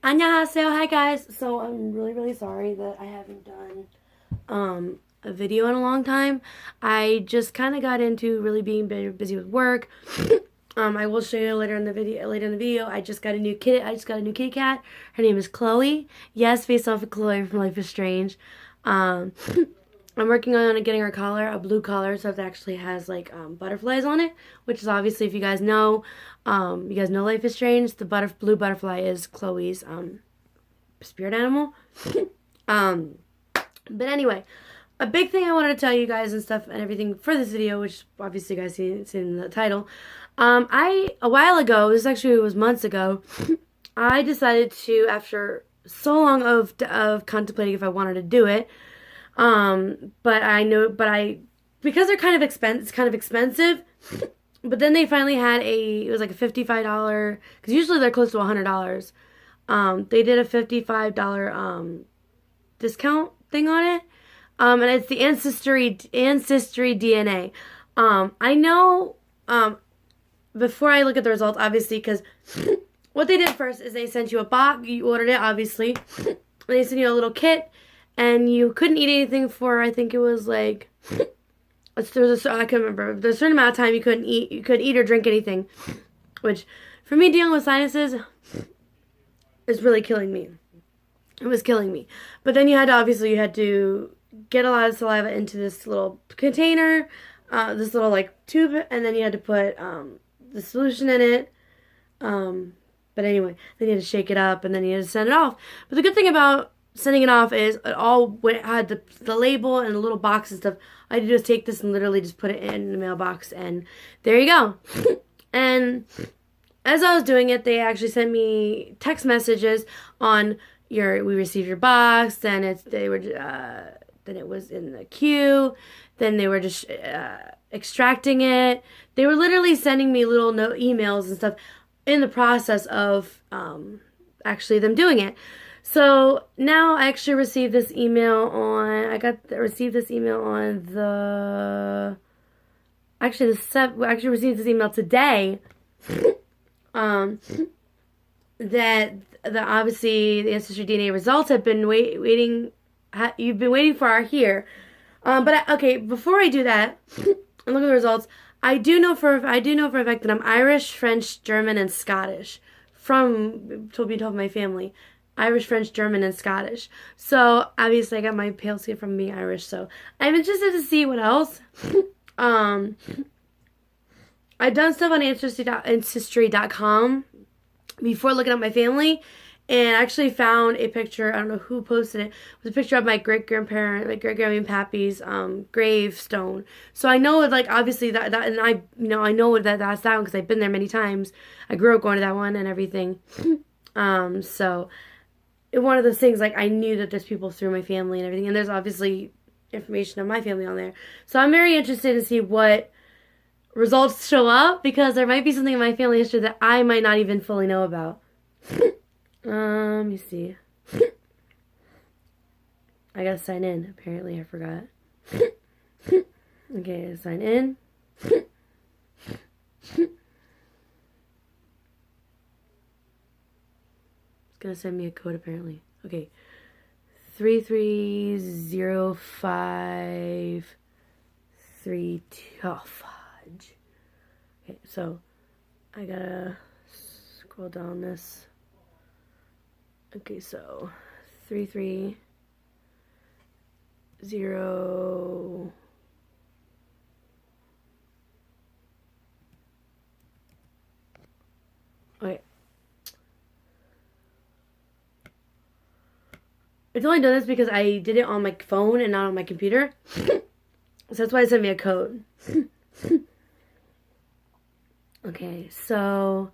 Annyeonghaseyo, hi guys. So I'm really sorry that I haven't done a video in a long time. I just kind of got into really being busy with work. I will show you later in the video. I just got a new kitty cat. Her name is Chloe. Yes, based off of Chloe from Life is Strange. Um, I'm working on getting her collar, a blue collar, so it actually has like butterflies on it, which is obviously, if you guys know Life is Strange, the blue butterfly is Chloe's spirit animal. But anyway, a big thing I wanted to tell you guys and stuff and everything for this video, which obviously you guys see in the title. A while ago, it was months ago, I decided to, after so long of contemplating if I wanted to do it. Because they're it's kind of expensive. But then they finally had it was like a $55, because usually they're close to $100. They did a $55 discount thing on it. And it's the AncestryDNA. I know, before I look at the results, obviously, because what they did first is they sent you a box. You ordered it, obviously. They sent you a little kit. And you couldn't eat anything for, I think it was like, I can't remember. There's a certain amount of time you couldn't eat or drink anything. Which, for me, dealing with sinuses is really killing me. It was killing me. But then you had to get a lot of saliva into this little container, this little like tube, and then you had to put the solution in it. But anyway, then you had to shake it up, and then you had to send it off. But the good thing about sending it off is it all had the label and the little box and stuff. I had to just take this and literally just put it in the mailbox, and there you go. And as I was doing it, they actually sent me text messages on we received your box. Then it was in the queue. Then they were just extracting it. They were literally sending me little emails and stuff in the process of actually them doing it. So now I actually received this email on. I received this email today. That obviously the AncestryDNA results have been waiting. You've been waiting for are here. Okay, before I do that and look at the results, I do know for a fact that I'm Irish, French, German, and Scottish. Being told my family. Irish, French, German, and Scottish. So, obviously, I got my pale skin from being Irish, so I'm interested to see what else. I've done stuff on Ancestry.com before looking at my family, and I actually found a picture. I don't know who posted it. It was a picture of my great-grandparent, my great-grandma and pappy's gravestone. So I know, like, obviously, and I know that's that one because I've been there many times. I grew up going to that one and everything. So one of those things, like, I knew that there's people through my family and everything, and there's obviously information of my family on there. So I'm very interested to see what results show up, because there might be something in my family history that I might not even fully know about. Let me see. I gotta sign in. Apparently, I forgot. Okay, sign in. Gonna send me a code apparently. Okay. 330532. Oh, fudge. Okay, so I gotta scroll down this. Okay, so 330. Okay. It's only done this because I did it on my phone and not on my computer. So that's why it sent me a code. Okay, so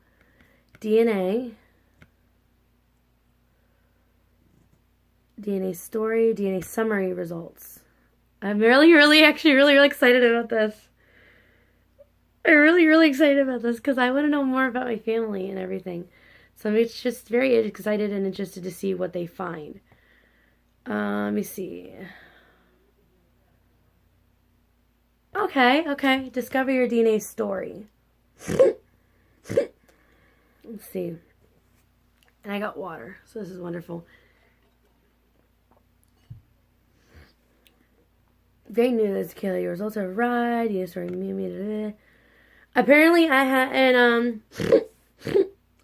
DNA story, DNA summary results. I'm really excited about this. I'm really excited about this because I want to know more about my family and everything. So I'm just very excited and interested to see what they find. Let me see. Okay. Discover your DNA story. Let's see. And I got water, so this is wonderful. Very new to this, Kayla. Your results are right. Yes, sorry, me. Apparently, I had, and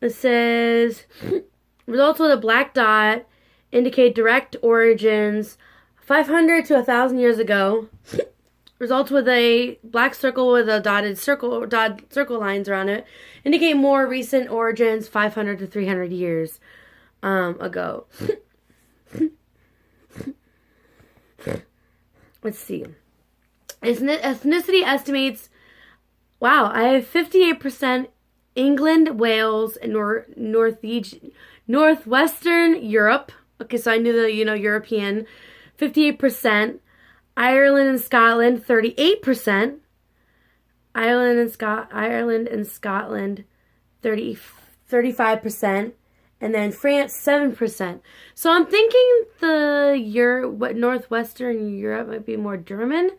it says results with a black dot indicate direct origins 500 to 1,000 years ago. Results with a black circle with a dotted circle lines around it indicate more recent origins 500 to 300 years ago. Let's see. Ethnicity estimates. Wow, I have 58% England, Wales, and northwestern Europe. Okay, so I knew the European. 58%. Ireland and Scotland, 38%. Ireland and Scotland, 35%. And then France, 7%. So I'm thinking northwestern Europe might be more German.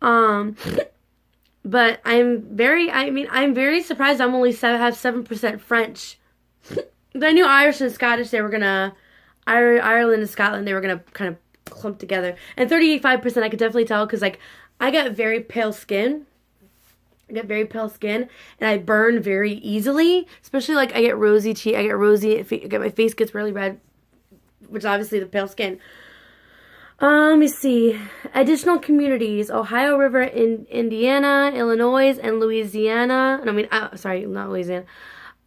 But I'm very surprised I'm only have 7% French. I knew Irish and Scottish, Ireland and Scotland, they were gonna kind of clumped together. And 35% I could definitely tell because I got very pale skin. And I burn very easily. Especially I get rosy cheek. My face gets really red, which is obviously the pale skin. Let me see. Additional communities: Ohio River in Indiana, Illinois, and Louisiana. Not Louisiana.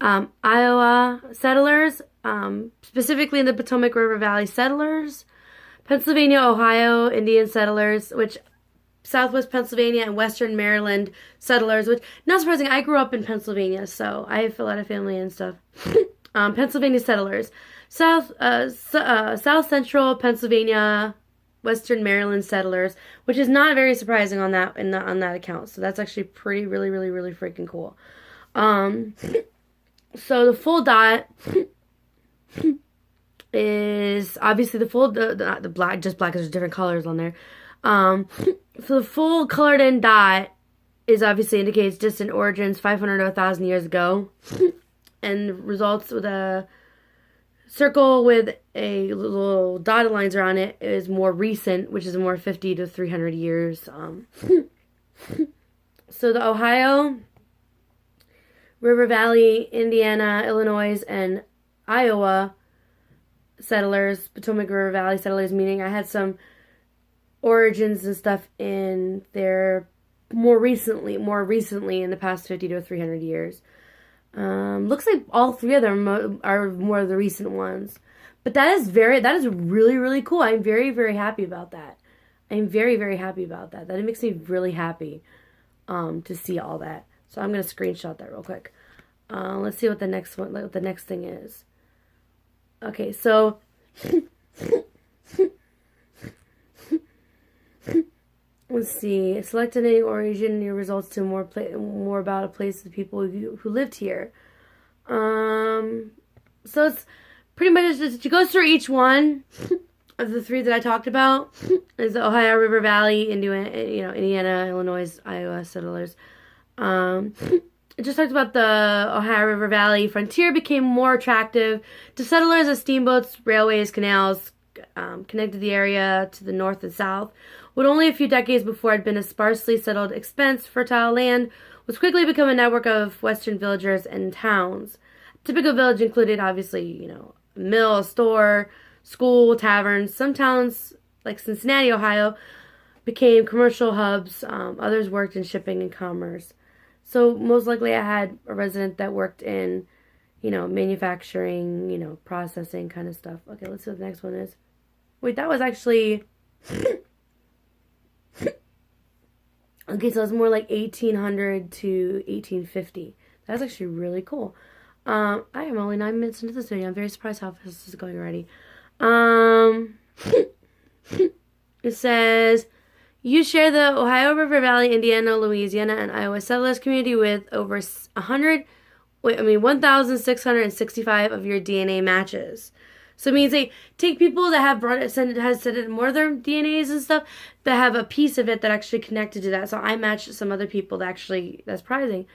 Iowa settlers, specifically in the Potomac River Valley settlers. Pennsylvania, Ohio, Indian settlers, which Southwest Pennsylvania and Western Maryland settlers, which, not surprising, I grew up in Pennsylvania, so I have a lot of family and stuff. Pennsylvania settlers. South Central Pennsylvania, Western Maryland settlers, which is not very surprising on that account. So that's actually really, really, really freaking cool. So the full dot is obviously the black, just black, because there's different colors on there. So the full colored in dot is obviously indicates distant origins 500 to 1,000 years ago, and results with a circle with a little dotted lines around it is more recent, which is more 50 to 300 years. So the Ohio, River Valley, Indiana, Illinois, and Iowa settlers, Potomac River Valley settlers, meaning I had some origins and stuff in there more recently in the past 50 to 300 years. Looks like all three of them are more of the recent ones. But that is really, really cool. I'm very, very happy about that. That makes me really happy to see all that. So I'm going to screenshot that real quick. Let's see what the next thing is. Okay, so let's see. Select any origin in your results to more about a place, the people who lived here. So it's pretty much it goes through each one of the three that I talked about. Is the Ohio River Valley, Indiana, Illinois, Iowa settlers. It just talks about the Ohio River Valley frontier became more attractive to settlers as steamboats, railways, canals connected the area to the north and south. What only a few decades before had been a sparsely settled, fertile land was quickly become a network of western villagers and towns. A typical village included, obviously, a mill, a store, school, taverns. Some towns, like Cincinnati, Ohio, became commercial hubs. Others worked in shipping and commerce. So most likely I had a resident that worked in, manufacturing, processing kind of stuff. Okay, let's see what the next one is. Wait, that was actually... Okay, so it's more like 1800 to 1850. That's actually really cool. I am only 9 minutes into this video. I'm very surprised how fast this is going already. It says... You share the Ohio River Valley, Indiana, Louisiana, and Iowa settlers community with over 1,665 of your DNA matches. So it means they take people that have sent in more of their DNAs and stuff that have a piece of it that actually connected to that. So I matched some other people that's surprising.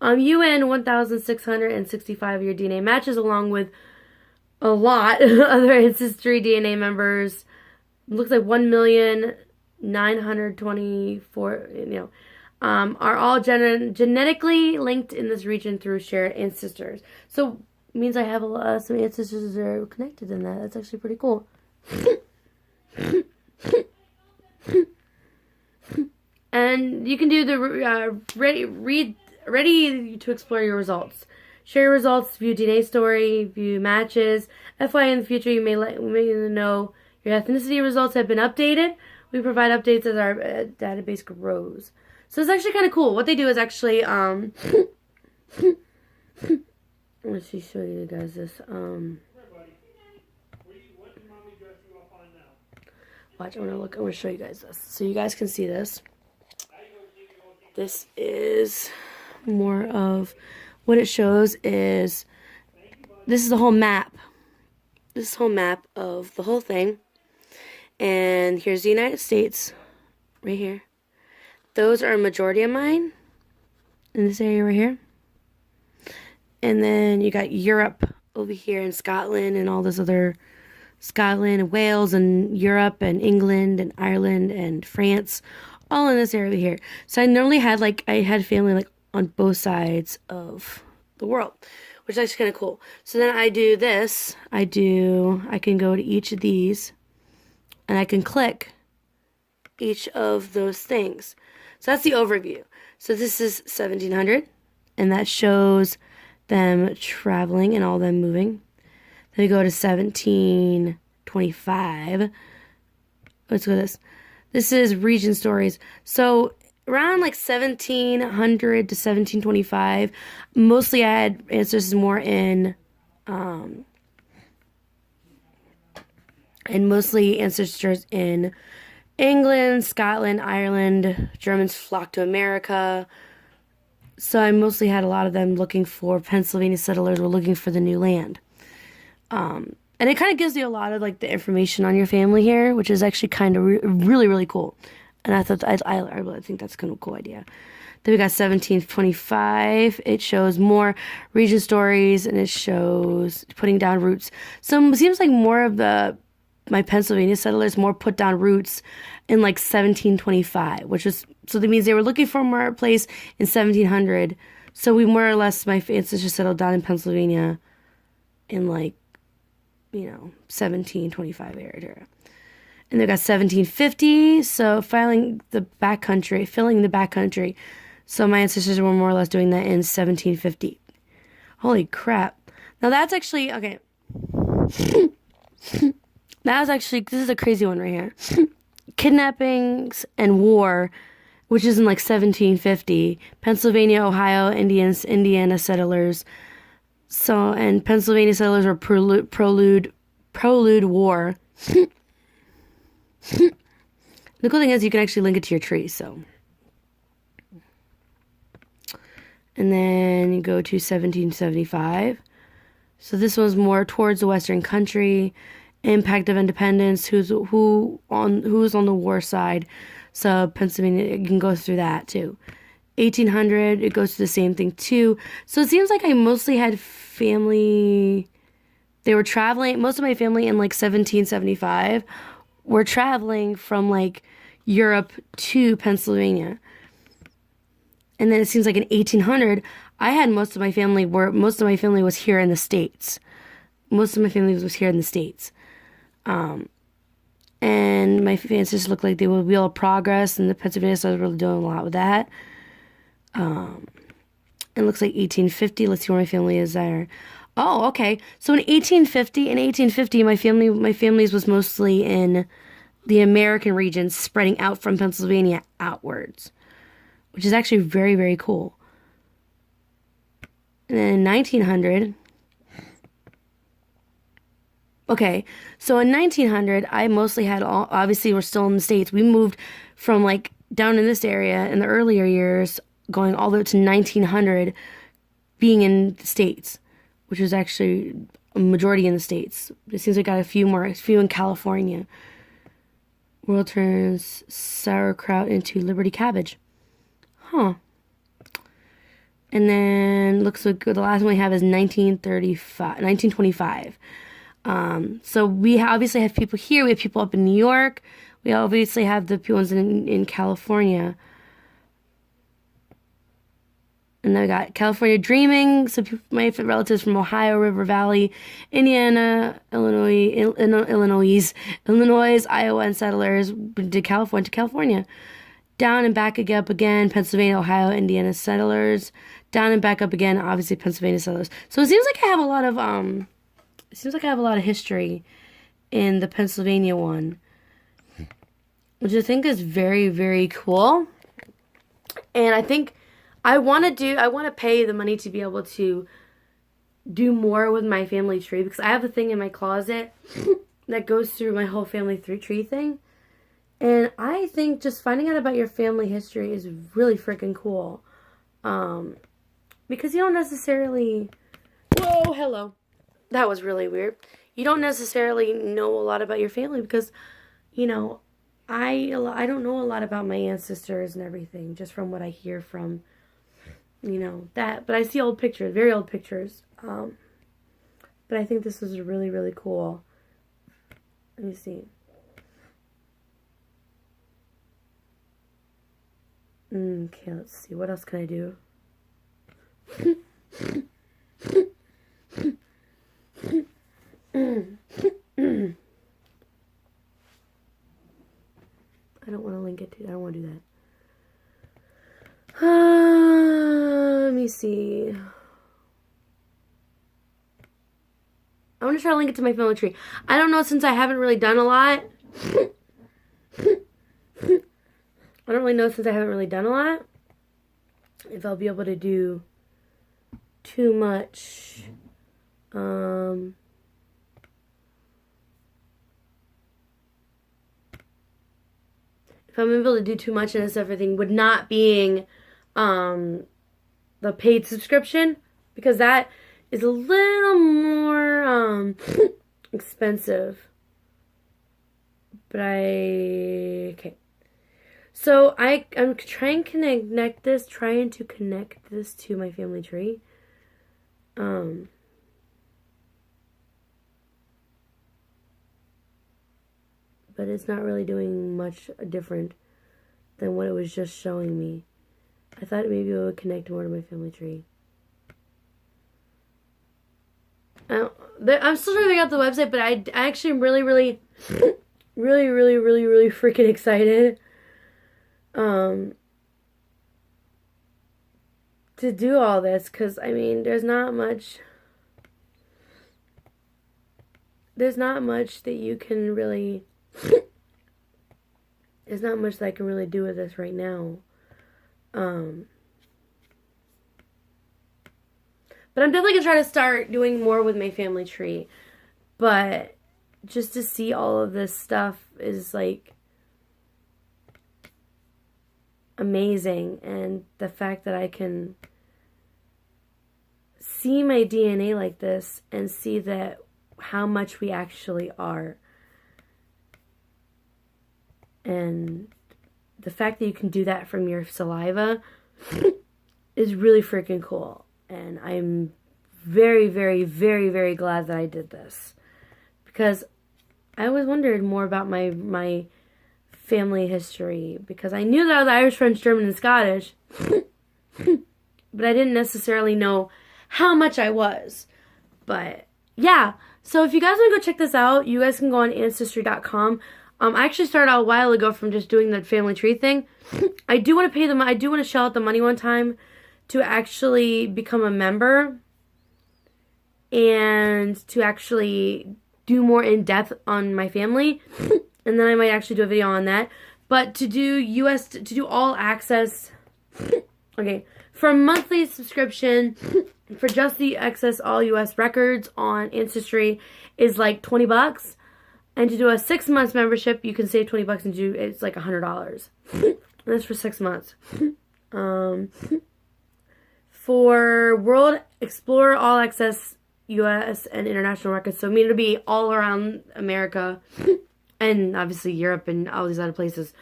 You and 1,665 of your DNA matches along with a lot other Ancestry DNA members. Looks like 1,924, are all genetically linked in this region through shared ancestors. So it means I have some ancestors that are connected in that. That's actually pretty cool. And you can do the ready to explore your results. Share your results, view DNA story, view matches. FYI, in the future, you may know your ethnicity results have been updated. We provide updates as our database grows. So it's actually kind of cool. What they do is actually, let's see, show you guys this. Watch, I'm gonna show you guys this. So you guys can see this. This is more of what it shows is, this is the whole map. This is the whole map of the whole thing. And here's the United States, right here. Those are a majority of mine, in this area right here. And then you got Europe over here in Scotland and all this other, Scotland and Wales and Europe and England and Ireland and France, all in this area over here. So I normally had I had family on both sides of the world, which is actually kind of cool. So then I do this. I can go to each of these and I can click each of those things. So that's the overview. So this is 1700, and that shows them traveling and all them moving. Then we go to 1725. Let's go to this. This is region stories. So around 1700 to 1725, mostly I had ancestors more and mostly ancestors in England, Scotland, Ireland. Germans flocked to America. So I mostly had a lot of them looking for, Pennsylvania settlers were looking for the new land. And it kind of gives you a lot of the information on your family here, which is actually kind of really, really cool. And I thought, I really think that's kind of a cool idea. Then we got 1725. It shows more region stories, and it shows putting down roots. So it seems like more of my Pennsylvania settlers more put down roots in 1725, which was, so that means they were looking for more place in 1700. So we more or less, my ancestors settled down in Pennsylvania in 1725 area. And they got 1750, so filling the backcountry. So my ancestors were more or less doing that in 1750. Holy crap. Now that's actually, okay. This is a crazy one right here. Kidnappings and war, which is in 1750. Pennsylvania, Ohio, Indiana settlers. So, and Pennsylvania settlers were prelude war. The cool thing is you can actually link it to your tree, so. And then you go to 1775. So this one's more towards the Western country. Impact of independence, who's on the war side. So Pennsylvania, you can go through that too. 1800, it goes to the same thing too. So it seems like I mostly had family, they were traveling, most of my family in 1775 were traveling from Europe to Pennsylvania. And then it seems like in 1800, I had most of my family was here in the States. And my ancestors looked like they were Wheel of Progress, and the Pennsylvania settlers were really doing a lot with that. It looks like 1850. Let's see where my family is there. Oh, okay. So in 1850, my family's was mostly in the American region, spreading out from Pennsylvania outwards, which is actually very, very cool. And then in 1900. Okay, so in 1900, I mostly had obviously we're still in the States. We moved from down in this area in the earlier years, going all the way to 1900, being in the States, which was actually a majority in the States. It seems like I got a few in California. World turns sauerkraut into Liberty cabbage. Huh. And then looks like the last one we have is 1925. So we obviously have people here. We have people up in New York. We obviously have the ones in California. And then we got California Dreaming. So people, my relatives from Ohio, River Valley, Indiana, Illinois, Iowa, and settlers to California. Down and back up again, Pennsylvania, Ohio, Indiana settlers. Down and back up again, obviously Pennsylvania settlers. So it seems like I have a lot of history in the Pennsylvania one, which I think is very, very cool. And I think I want to pay the money to be able to do more with my family tree, because I have a thing in my closet that goes through my whole family tree thing. And I think just finding out about your family history is really freaking cool. Because you don't necessarily... Whoa, hello. That was really weird. You don't necessarily know a lot about your family because, you know, I don't know a lot about my ancestors and everything, just from what I hear from, you know, that. But I see old pictures, very old pictures. But I think this is really, really cool. Let me see. Okay, let's see. What else can I do? I don't want to link it to. I don't want to do that. Let me see. I want to try to link it to my family tree. I don't know, since I haven't really done a lot. I don't really know, since I haven't really done a lot, if I'll be able to do too much. If I'm able to do too much in this everything, with not being the paid subscription, because that is a little more expensive. But okay. So I'm trying to connect this to my family tree. But it's not really doing much different than what it was just showing me. I thought maybe it would connect more to my family tree. I'm still trying to figure out the website, but I actually am really, really, really, really, really, really freaking excited to do all this, because I mean, there's not much that you can really there's not much that I can really do with this right now. But I'm definitely gonna try to start doing more with my family tree. But just to see all of this stuff is like amazing, and the fact that I can see my DNA like this and see that how much we actually are, and the fact that you can do that from your saliva is really freaking cool. And I'm very, very, very, very glad that I did this, because I always wondered more about my family history, because I knew that I was Irish, French, German, and Scottish, but I didn't necessarily know how much I was. But yeah, so if you guys want to go check this out, you guys can go on Ancestry.com. I actually started out a while ago from just doing the family tree thing. I do want to pay them. I do want to shell out the money one time to actually become a member and to actually do more in depth on my family. And then I might actually do a video on that. But to do all access, okay, for a monthly subscription, for just the access all US records on Ancestry is like $20. And to do a 6 months membership, you can save $20 and it's like $100. And that's for 6 months. For World Explorer All Access US and International Records, so I mean it'll be all around America and obviously Europe and all these other places.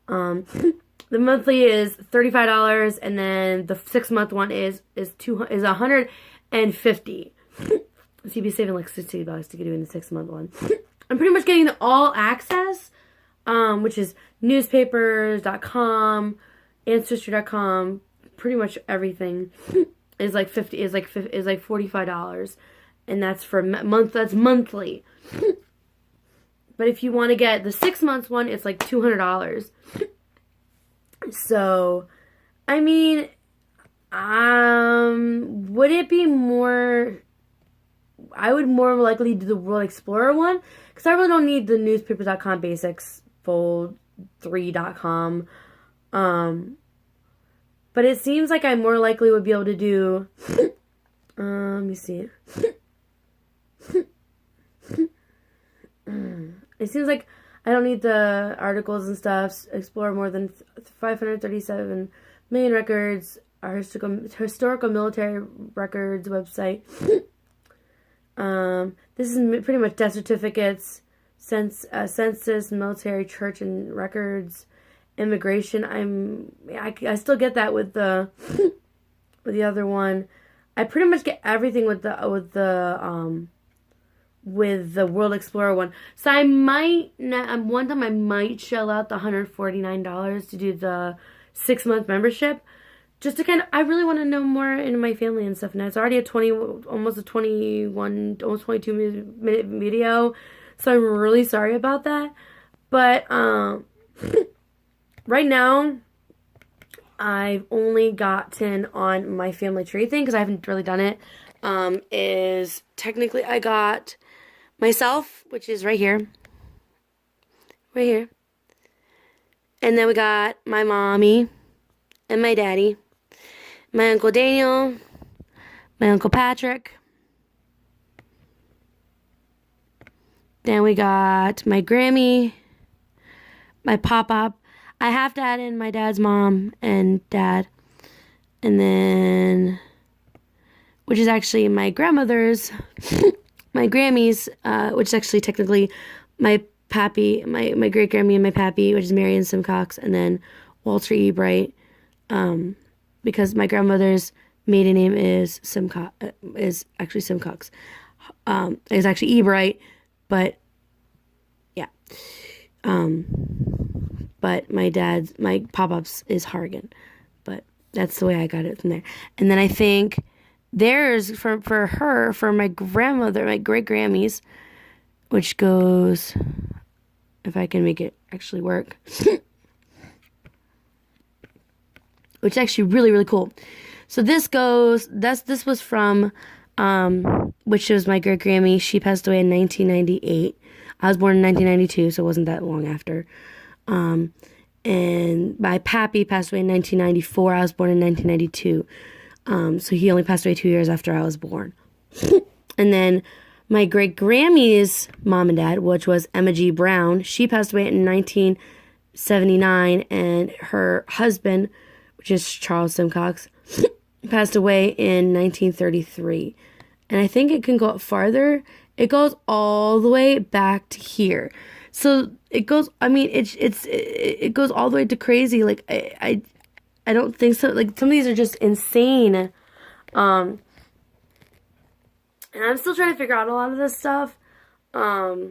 The monthly is $35, and then the 6 month one is $150. So you'd be saving like $60 to get doing the 6-month one. I'm pretty much getting the all access, which is newspapers.com, ancestry.com, pretty much everything is like $45, and that's for that's monthly. But if you want to get the 6 months one, it's like $200. So, I mean, would it be more? I would more likely do the World Explorer one because I really don't need the newspapers.com basics fold3.com. But it seems like I more likely would be able to do. Let me see. It seems like I don't need the articles and stuff. Explore more than 537 million records. Our historical military records website. This is pretty much death certificates, census, military, church, and records, immigration. I still get that with the other one. I pretty much get everything with the World Explorer one. So I might one time I might shell out the $149 to do the 6-month membership. Just to kind of, I really want to know more into my family and stuff. Now it's already almost a 22-minute video, so I'm really sorry about that. But right now, I've only gotten on my family tree thing because I haven't really done it. Is technically I got myself, which is right here, and then we got my mommy and my daddy. My Uncle Daniel, my Uncle Patrick. Then we got my Grammy, my Pop-Up. I have to add in my dad's mom and dad. And then, which is actually my grandmother's, my Grammy's, which is actually technically my pappy, my great Grammy and my pappy, which is Marion Simcox, and then Walter E. Bright. Because my grandmother's maiden name is actually Simcox. It's actually E. Bright, but yeah. But my Pop-Ups is Hargan. But that's the way I got it from there. And then I think there's for my grandmother, my great Grammys, which goes, if I can make it actually work. Which is actually really, really cool. So this was from, which was my great Grammy. She passed away in 1998. I was born in 1992, so it wasn't that long after. And my pappy passed away in 1994. I was born in 1992. So he only passed away 2 years after I was born. And then my great Grammy's mom and dad, which was Emma G. Brown, she passed away in 1979, and her husband, which is Charles Simcox, passed away in 1933. And I think it can go up farther. It goes all the way back to here. So it goes, I mean, it goes all the way to crazy. Like, I don't think so. Like, some of these are just insane. And I'm still trying to figure out a lot of this stuff. But,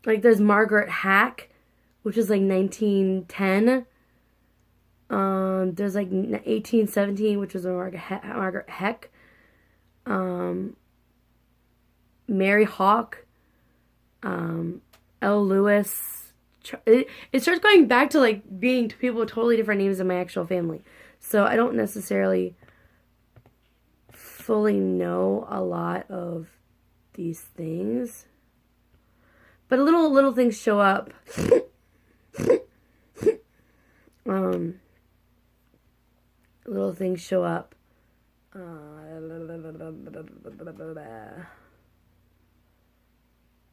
like, there's Margaret Hack, which is like 1910. There's like 1817, which was a Margaret Heck. Mary Hawk. L. Lewis. It starts going back to like being to people with totally different names in my actual family. So I don't necessarily fully know a lot of these things. But little things show up. Little things show up.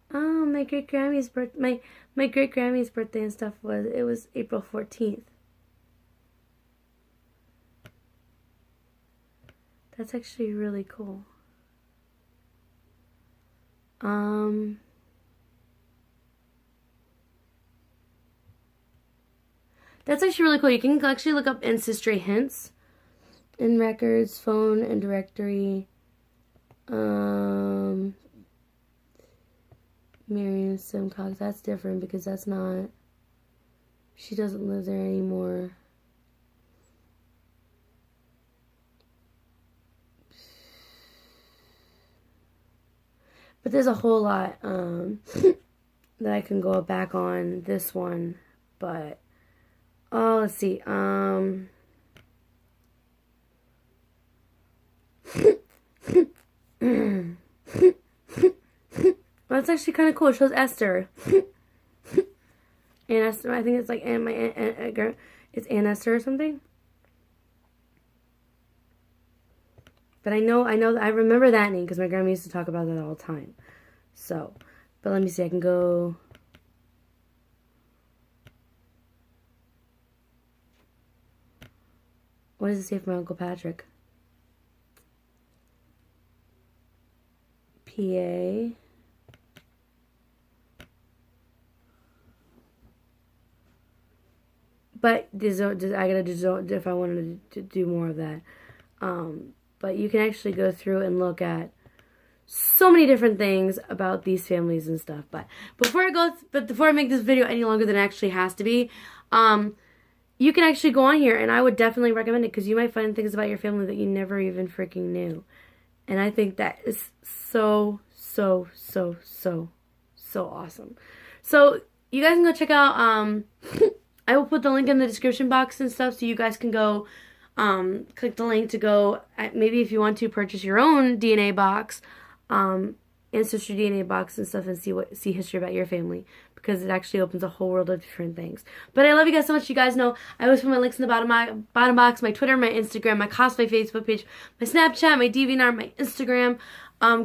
Oh, my great Grammy's birthday. My great Grammy's birthday and stuff was April 14th. That's actually really cool. That's actually really cool. You can actually look up ancestry hints in records, phone, and directory. Miriam Simcox, that's different because that's not, she doesn't live there anymore. But there's a whole lot that I can go back on this one. But, oh, let's see. That's actually kind of cool. It shows Esther. And Esther, I think it's like it's Aunt Esther or something. But I remember that name because my grandma used to talk about that all the time. So, but let me see. I can go. What does it say for my Uncle Patrick? PA. But I gotta do if I wanted to do more of that. But you can actually go through and look at so many different things about these families and stuff. But before I make this video any longer than it actually has to be, you can actually go on here, and I would definitely recommend it because you might find things about your family that you never even freaking knew. And I think that is so awesome. So you guys can go check out, I will put the link in the description box and stuff so you guys can go click the link to go, maybe if you want to purchase your own DNA box, AncestryDNA box and stuff, and see history about your family, because it actually opens a whole world of different things. But I love you guys so much. You guys know I always put my links in the bottom box, my Twitter, my Instagram, my cosplay Facebook page, my Snapchat, my DeviantArt, my Instagram.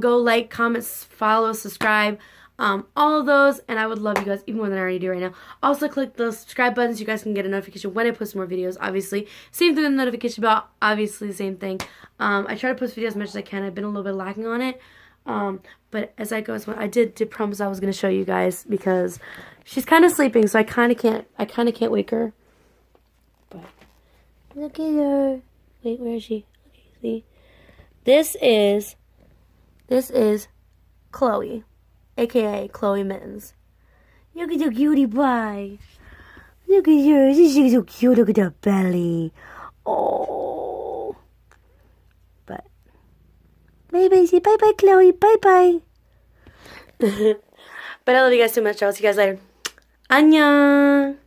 Go like, comment, follow, subscribe, all of those, and I would love you guys even more than I already do right now. Also, click the subscribe button so you guys can get a notification when I post more videos, obviously. Same thing with the notification bell, obviously the same thing. I try to post videos as much as I can. I've been a little bit lacking on it. But as I go, I did promise I was going to show you guys because she's kind of sleeping, so I kind of can't wake her. But look at her. Wait, where is she? Okay, see? This is Chloe, aka Chloe Mittens. Look at the cutie pie. Look at her. She's so cute. Look at her belly. Oh. But bye, say bye, Chloe. Bye. But I love you guys so much. I'll see you guys later. Annyeong.